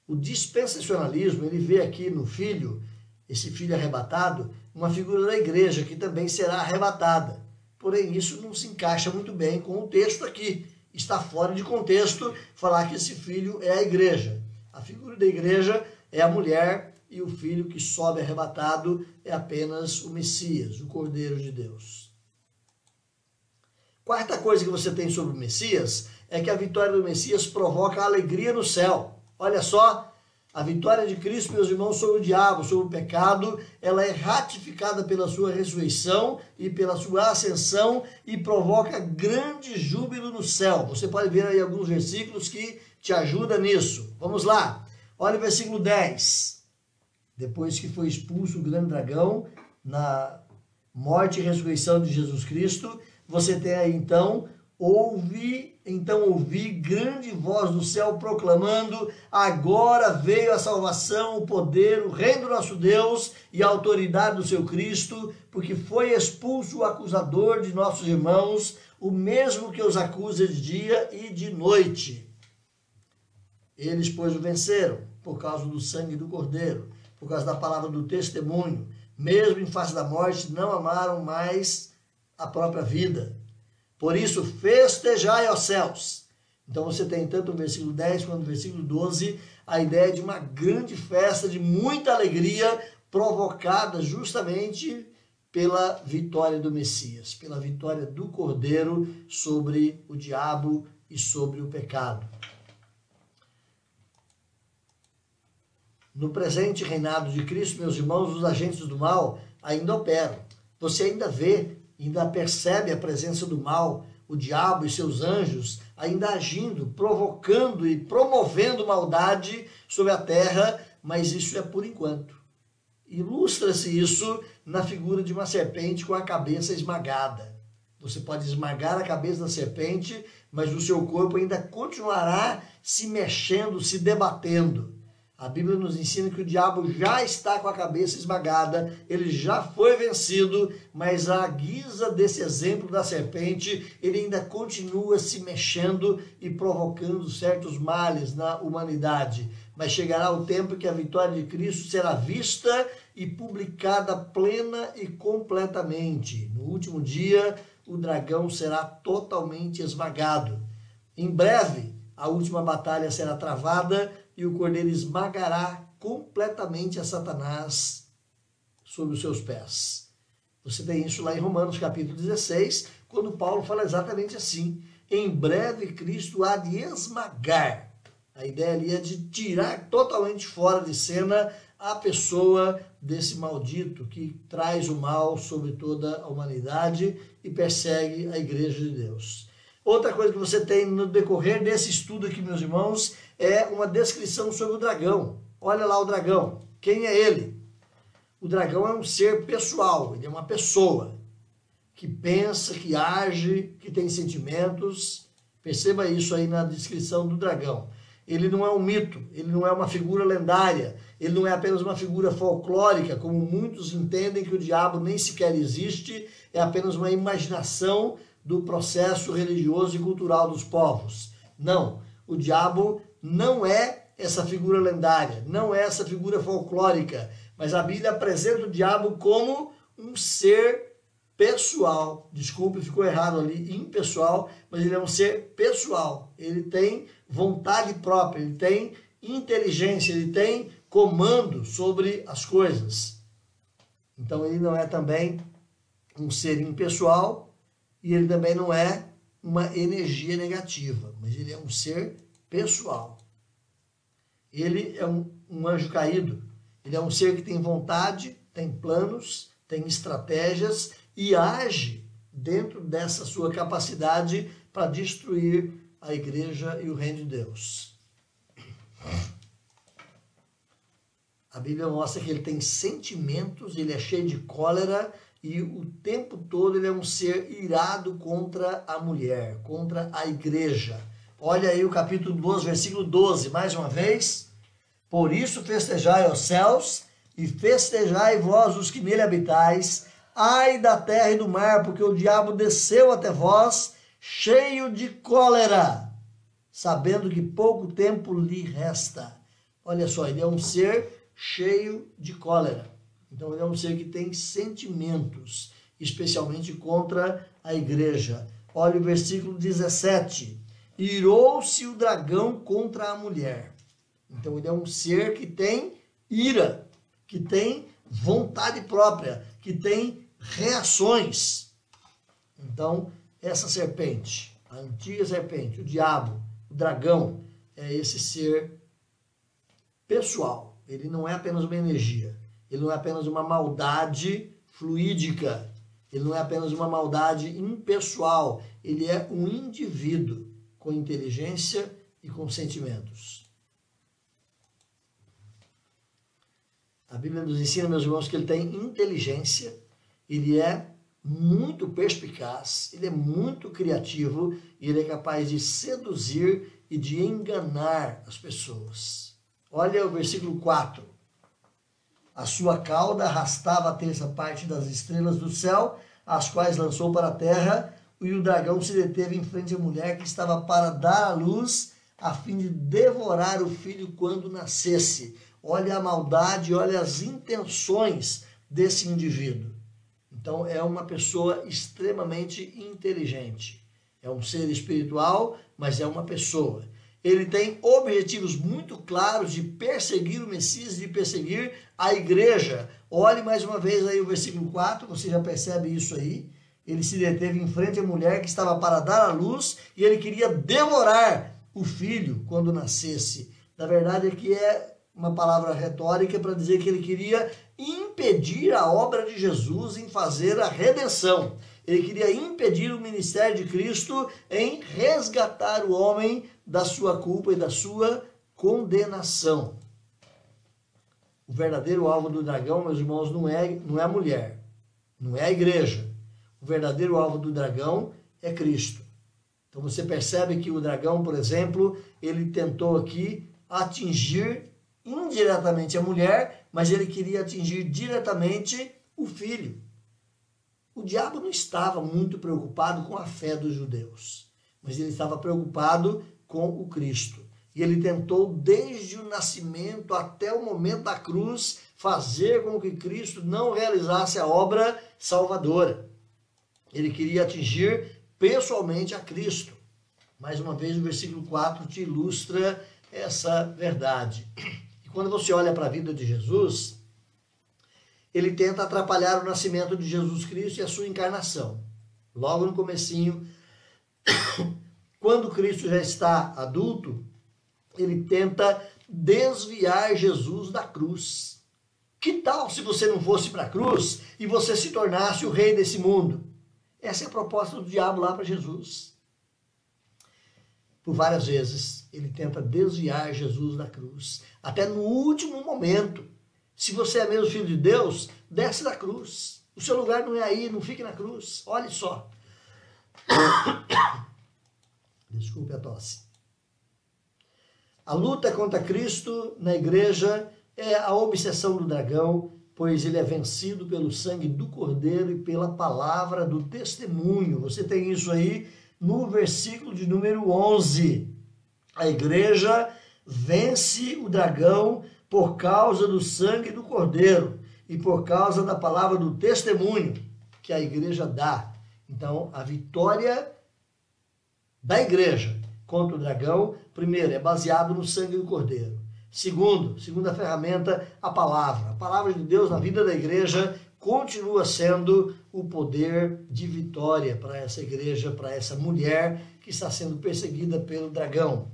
O dispensacionalismo, ele vê aqui no filho, esse filho arrebatado, uma figura da igreja que também será arrebatada. Porém, isso não se encaixa muito bem com o texto aqui. Está fora de contexto falar que esse filho é a igreja. A figura da igreja é a mulher e o filho que sobe arrebatado é apenas o Messias, o Cordeiro de Deus. Quarta coisa que você tem sobre o Messias é que a vitória do Messias provoca alegria no céu. Olha só, a vitória de Cristo, meus irmãos, sobre o diabo, sobre o pecado, ela é ratificada pela sua ressurreição e pela sua ascensão e provoca grande júbilo no céu. Você pode ver aí alguns versículos que te ajudam nisso. Vamos lá, olha o versículo 10. Depois que foi expulso o grande dragão na morte e ressurreição de Jesus Cristo, você tem aí então ouvi grande voz do céu proclamando: agora veio a salvação, o poder, o reino do nosso Deus e a autoridade do seu Cristo, porque foi expulso o acusador de nossos irmãos, o mesmo que os acusa de dia e de noite. Eles, pois, o venceram por causa do sangue do Cordeiro, por causa da palavra do testemunho, mesmo em face da morte, não amaram mais a própria vida. Por isso, festejai aos céus. Então você tem tanto no versículo 10 quanto no versículo 12 a ideia de uma grande festa, de muita alegria, provocada justamente pela vitória do Messias, pela vitória do Cordeiro sobre o diabo e sobre o pecado. No presente reinado de Cristo, meus irmãos, os agentes do mal ainda operam. Você ainda vê, ainda percebe a presença do mal, o diabo e seus anjos ainda agindo, provocando e promovendo maldade sobre a terra, mas isso é por enquanto. Ilustra-se isso na figura de uma serpente com a cabeça esmagada. Você pode esmagar a cabeça da serpente, mas o seu corpo ainda continuará se mexendo, se debatendo. A Bíblia nos ensina que o diabo já está com a cabeça esmagada, ele já foi vencido, mas à guisa desse exemplo da serpente, ele ainda continua se mexendo e provocando certos males na humanidade. Mas chegará o tempo que a vitória de Cristo será vista e publicada plena e completamente. No último dia, o dragão será totalmente esmagado. Em breve, a última batalha será travada e o cordeiro esmagará completamente a Satanás sob os seus pés. Você tem isso lá em Romanos capítulo 16, quando Paulo fala exatamente assim: em breve Cristo há de esmagar. A ideia ali é de tirar totalmente fora de cena a pessoa desse maldito que traz o mal sobre toda a humanidade e persegue a igreja de Deus. Outra coisa que você tem no decorrer desse estudo aqui, meus irmãos, é uma descrição sobre o dragão. Olha lá o dragão. Quem é ele? O dragão é um ser pessoal, ele é uma pessoa que pensa, que age, que tem sentimentos. Perceba isso aí na descrição do dragão. Ele não é um mito, ele não é uma figura lendária, ele não é apenas uma figura folclórica, como muitos entendem que o diabo nem sequer existe, é apenas uma imaginação do processo religioso e cultural dos povos. Não, o diabo não é essa figura lendária, não é essa figura folclórica, mas a Bíblia apresenta o diabo como um ser pessoal. Desculpe, ficou errado ali, impessoal, mas ele é um ser pessoal. Ele tem vontade própria, ele tem inteligência, ele tem comando sobre as coisas. Então ele não é também um ser impessoal e ele também não é uma energia negativa, mas ele é um ser pessoal. Ele é um anjo caído, ele é um ser que tem vontade, tem planos, tem estratégias e age dentro dessa sua capacidade para destruir a igreja e o reino de Deus. A Bíblia mostra que ele tem sentimentos, ele é cheio de cólera e o tempo todo ele é um ser irado contra a mulher, contra a igreja. Olha aí o capítulo 12, versículo 12, mais uma vez. Por isso festejai os céus e festejai vós os que nele habitais. Ai da terra e do mar, porque o diabo desceu até vós, cheio de cólera, sabendo que pouco tempo lhe resta. Olha só, ele é um ser cheio de cólera. Então ele é um ser que tem sentimentos, especialmente contra a igreja. Olha o versículo 17. Irou-se o dragão contra a mulher. Então ele é um ser que tem ira, que tem vontade própria, que tem reações. Então essa serpente, a antiga serpente, o diabo, o dragão, é esse ser pessoal. Ele não é apenas uma energia. Ele não é apenas uma maldade fluídica. Ele não é apenas uma maldade impessoal. Ele é um indivíduo com inteligência e com sentimentos. A Bíblia nos ensina, meus irmãos, que ele tem inteligência, ele é muito perspicaz, ele é muito criativo e ele é capaz de seduzir e de enganar as pessoas. Olha o versículo 4. A sua cauda arrastava a terça parte das estrelas do céu, as quais lançou para a terra, e o dragão se deteve em frente à mulher que estava para dar à luz, a fim de devorar o filho quando nascesse. Olha a maldade, olha as intenções desse indivíduo. Então é uma pessoa extremamente inteligente. É um ser espiritual, mas é uma pessoa. Ele tem objetivos muito claros de perseguir o Messias, de perseguir a igreja. Olhe mais uma vez aí o versículo 4, você já percebe isso aí. Ele se deteve em frente à mulher que estava para dar à luz e ele queria devorar o filho quando nascesse. Na verdade, aqui é uma palavra retórica para dizer que ele queria impedir a obra de Jesus em fazer a redenção. Ele queria impedir o ministério de Cristo em resgatar o homem da sua culpa e da sua condenação. O verdadeiro alvo do dragão, meus irmãos, não é a mulher, não é a igreja. O verdadeiro alvo do dragão é Cristo. Então você percebe que o dragão, por exemplo, ele tentou aqui atingir indiretamente a mulher, mas ele queria atingir diretamente o filho. O diabo não estava muito preocupado com a fé dos judeus, mas ele estava preocupado com o Cristo. E ele tentou, desde o nascimento até o momento da cruz, fazer com que Cristo não realizasse a obra salvadora. Ele queria atingir pessoalmente a Cristo. Mais uma vez, o versículo 4 te ilustra essa verdade. E quando você olha para a vida de Jesus, ele tenta atrapalhar o nascimento de Jesus Cristo e a sua encarnação. Logo no comecinho, quando Cristo já está adulto, ele tenta desviar Jesus da cruz. Que tal se você não fosse para a cruz e você se tornasse o rei desse mundo? Essa é a proposta do diabo lá para Jesus. Por várias vezes, ele tenta desviar Jesus da cruz. Até no último momento. Se você é mesmo filho de Deus, desce da cruz. O seu lugar não é aí, não fique na cruz. Olhe só. Desculpe a tosse. A luta contra Cristo na igreja é a obsessão do dragão, pois ele é vencido pelo sangue do Cordeiro e pela palavra do testemunho. Você tem isso aí no versículo de número 11. A igreja vence o dragão por causa do sangue do Cordeiro e por causa da palavra do testemunho que a igreja dá. Então, a vitória da igreja contra o dragão, primeiro, é baseado no sangue do Cordeiro. Segunda ferramenta, a palavra. A palavra de Deus na vida da igreja continua sendo o poder de vitória para essa igreja, para essa mulher que está sendo perseguida pelo dragão.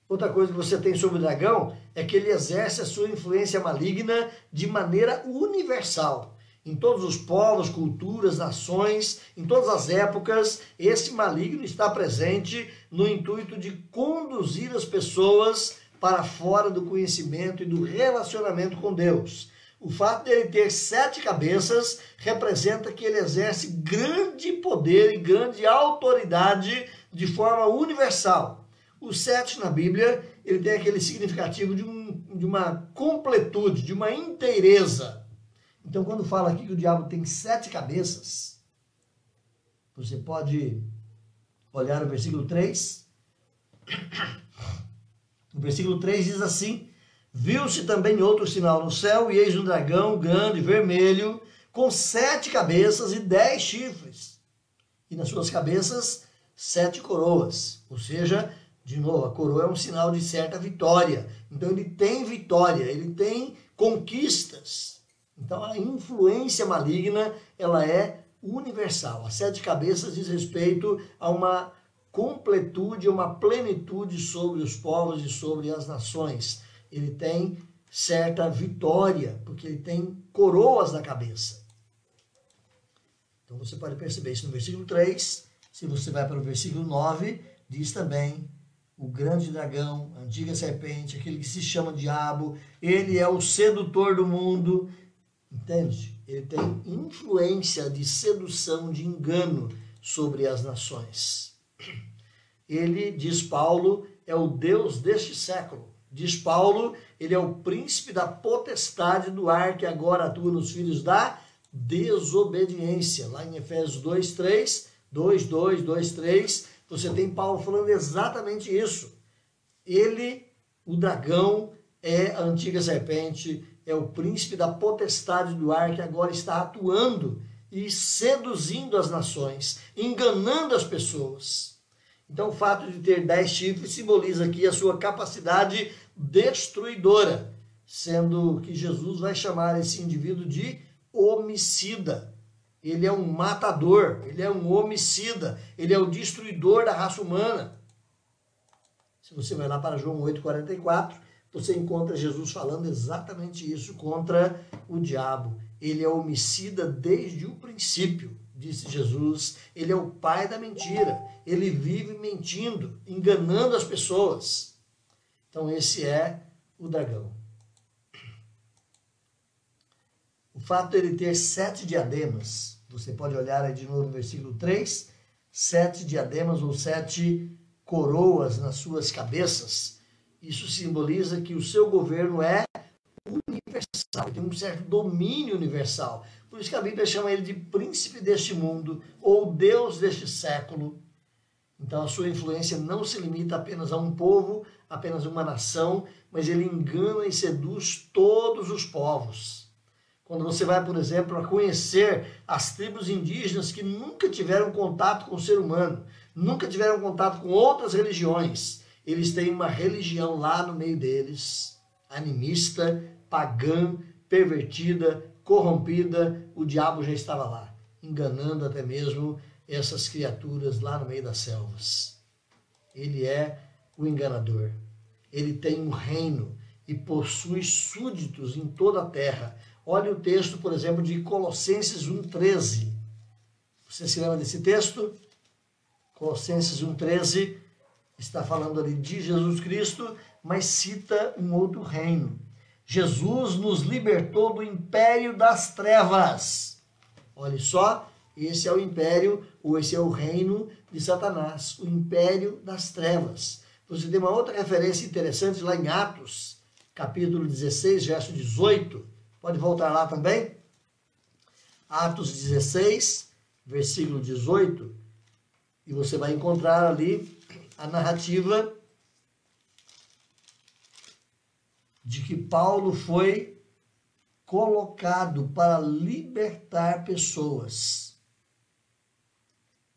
Outra coisa que você tem sobre o dragão é que ele exerce a sua influência maligna de maneira universal. Em todos os povos, culturas, nações, em todas as épocas, esse maligno está presente no intuito de conduzir as pessoas para fora do conhecimento e do relacionamento com Deus. O fato de ele ter 7 cabeças representa que ele exerce grande poder e grande autoridade de forma universal. O 7 na Bíblia, ele tem aquele significativo de uma completude, de uma inteireza. Então, quando fala aqui que o diabo tem 7 cabeças, você pode olhar o versículo 3. O versículo 3 diz assim: viu-se também outro sinal no céu, e eis um dragão grande, vermelho, com 7 cabeças e 10 chifres. E nas suas cabeças, 7 coroas. Ou seja, de novo, a coroa é um sinal de certa vitória. Então, ele tem vitória, ele tem conquistas. Então, a influência maligna, ela é universal. As 7 cabeças diz respeito a uma completude, uma plenitude sobre os povos e sobre as nações. Ele tem certa vitória, porque ele tem coroas na cabeça. Então, você pode perceber isso no versículo 3. Se você vai para o versículo 9, diz também: o grande dragão, a antiga serpente, aquele que se chama diabo, ele é o sedutor do mundo. Entende? Ele tem influência de sedução, de engano sobre as nações. Ele, diz Paulo, é o Deus deste século. Diz Paulo, ele é o príncipe da potestade do ar que agora atua nos filhos da desobediência. Lá em Efésios 2:3, 2:3, você tem Paulo falando exatamente isso. Ele, o dragão, é a antiga serpente, é o príncipe da potestade do ar que agora está atuando e seduzindo as nações, enganando as pessoas. Então, o fato de ter 10 chifres simboliza aqui a sua capacidade destruidora, sendo que Jesus vai chamar esse indivíduo de homicida. Ele é um matador, ele é um homicida, ele é o destruidor da raça humana. Se você vai lá para João 8:44, você encontra Jesus falando exatamente isso contra o diabo. Ele é homicida desde o princípio, disse Jesus. Ele é o pai da mentira. Ele vive mentindo, enganando as pessoas. Então esse é o dragão. O fato de ele ter 7 diademas, você pode olhar aí de novo no versículo 3, 7 diademas ou 7 coroas nas suas cabeças, isso simboliza que o seu governo é universal, tem um certo domínio universal. Por isso que a Bíblia chama ele de príncipe deste mundo ou Deus deste século. Então a sua influência não se limita apenas a um povo, apenas a uma nação, mas ele engana e seduz todos os povos. Quando você vai, por exemplo, a conhecer as tribos indígenas que nunca tiveram contato com o ser humano, nunca tiveram contato com outras religiões, eles têm uma religião lá no meio deles, animista, pagã, pervertida, corrompida. O diabo já estava lá, enganando até mesmo essas criaturas lá no meio das selvas. Ele é o enganador. Ele tem um reino e possui súditos em toda a terra. Olha o texto, por exemplo, de Colossenses 1,13. Você se lembra desse texto? Colossenses 1,13 está falando ali de Jesus Cristo, mas cita um outro reino. Jesus nos libertou do império das trevas. Olha só, esse é o império, ou esse é o reino de Satanás, o império das trevas. Você tem uma outra referência interessante lá em Atos, capítulo 16, verso 18. Pode voltar lá também. Atos 16, versículo 18. E você vai encontrar ali a narrativa de que Paulo foi colocado para libertar pessoas.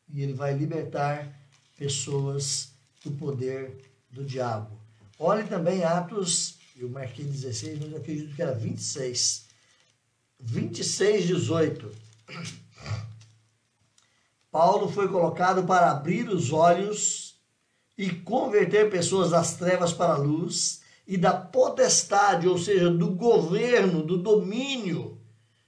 E ele vai libertar pessoas do poder do diabo. Olhe também Atos, eu marquei 16, mas eu acredito que era 26. 26, 18. Paulo foi colocado para abrir os olhos e converter pessoas das trevas para a luz e da potestade, ou seja, do governo, do domínio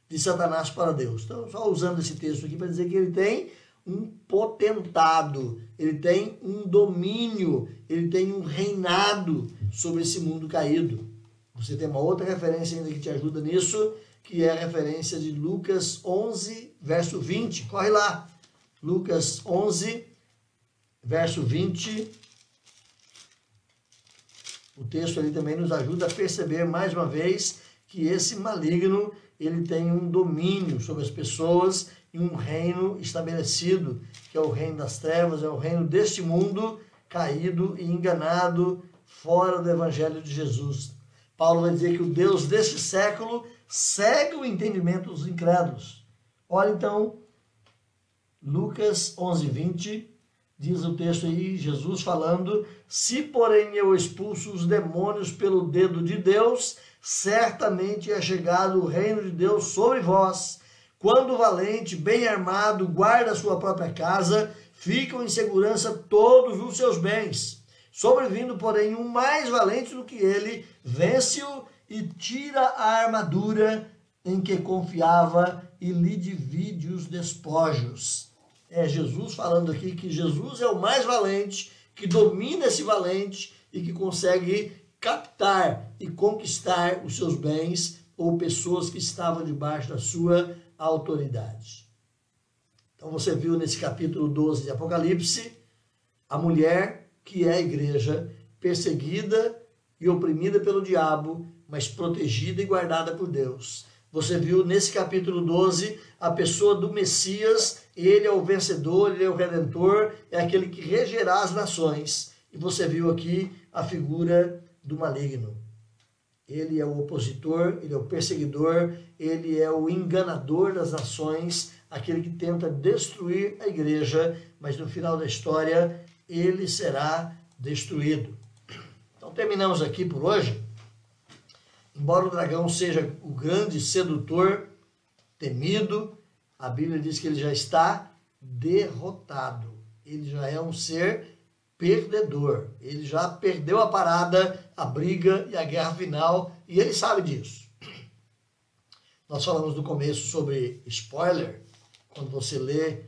de Satanás para Deus. Então, só usando esse texto aqui para dizer que ele tem um potentado, ele tem um domínio, ele tem um reinado sobre esse mundo caído. Você tem uma outra referência ainda que te ajuda nisso, que é a referência de Lucas 11, verso 20. Corre lá. Lucas 11, verso 20. O texto ali também nos ajuda a perceber mais uma vez que esse maligno, ele tem um domínio sobre as pessoas e um reino estabelecido, que é o reino das trevas, é o reino deste mundo caído e enganado fora do evangelho de Jesus. Paulo vai dizer que o Deus deste século cega o entendimento dos incrédulos. Olha então, Lucas 11, 20, diz o texto aí, Jesus falando: se porém eu expulso os demônios pelo dedo de Deus, certamente é chegado o reino de Deus sobre vós. Quando o valente, bem armado, guarda a sua própria casa, ficam em segurança todos os seus bens. Sobrevindo, porém, um mais valente do que ele, vence-o e tira a armadura em que confiava e lhe divide os despojos. É Jesus falando aqui que Jesus é o mais valente, que domina esse valente e que consegue captar e conquistar os seus bens ou pessoas que estavam debaixo da sua autoridade. Então você viu nesse capítulo 12 de Apocalipse a mulher que é a igreja, perseguida e oprimida pelo diabo, mas protegida e guardada por Deus. Você viu nesse capítulo 12 a pessoa do Messias, ele é o vencedor, ele é o redentor, é aquele que regerá as nações. E você viu aqui a figura do maligno. Ele é o opositor, ele é o perseguidor, ele é o enganador das nações, aquele que tenta destruir a igreja, mas no final da história ele será destruído. Então terminamos aqui por hoje. Embora o dragão seja o grande sedutor, temido, a Bíblia diz que ele já está derrotado. Ele já é um ser perdedor. Ele já perdeu a parada, a briga e a guerra final, e ele sabe disso. Nós falamos no começo sobre spoiler. Quando você lê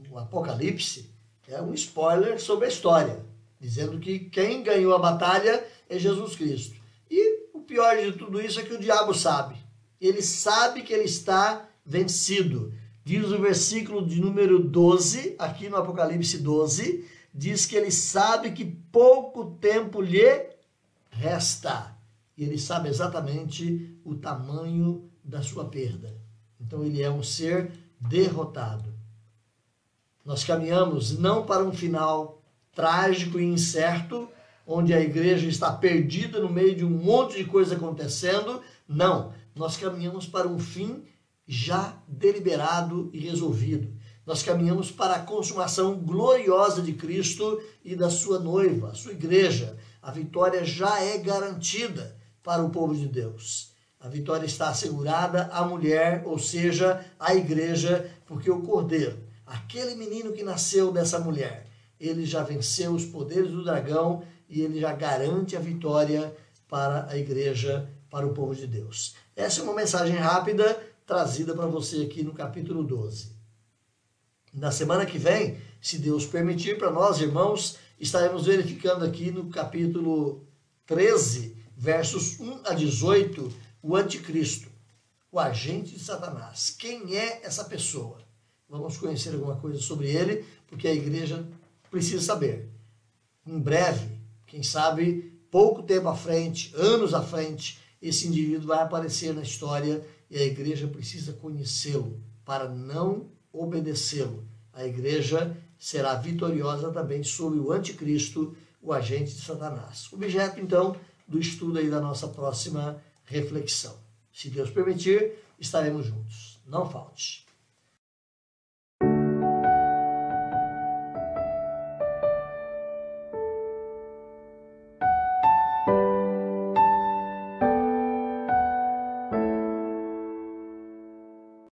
o Apocalipse, é um spoiler sobre a história, dizendo que quem ganhou a batalha é Jesus Cristo. E o pior de tudo isso é que o diabo sabe. Ele sabe que ele está vencido. Diz o versículo de número 12, aqui no Apocalipse 12, diz que ele sabe que pouco tempo lhe resta. E ele sabe exatamente o tamanho da sua perda. Então ele é um ser derrotado. Nós caminhamos não para um final trágico e incerto, onde a igreja está perdida no meio de um monte de coisa acontecendo. Não, nós caminhamos para um fim já deliberado e resolvido. Nós caminhamos para a consumação gloriosa de Cristo e da sua noiva, a sua igreja. A vitória já é garantida para o povo de Deus. A vitória está assegurada à mulher, ou seja, à igreja, porque o Cordeiro, aquele menino que nasceu dessa mulher, ele já venceu os poderes do dragão e ele já garante a vitória para a igreja, para o povo de Deus. Essa é uma mensagem rápida trazida para você aqui no capítulo 12. Na semana que vem, se Deus permitir, para nós, irmãos, estaremos verificando aqui no capítulo 13, versos 1 a 18, o anticristo, o agente de Satanás. Quem é essa pessoa? Vamos conhecer alguma coisa sobre ele, porque a igreja precisa saber. Em breve, quem sabe, pouco tempo à frente, anos à frente, esse indivíduo vai aparecer na história e a igreja precisa conhecê-lo para não obedecê-lo. A igreja será vitoriosa também sobre o anticristo, o agente de Satanás. Objeto, então, do estudo aí da nossa próxima reflexão. Se Deus permitir, estaremos juntos. Não falte.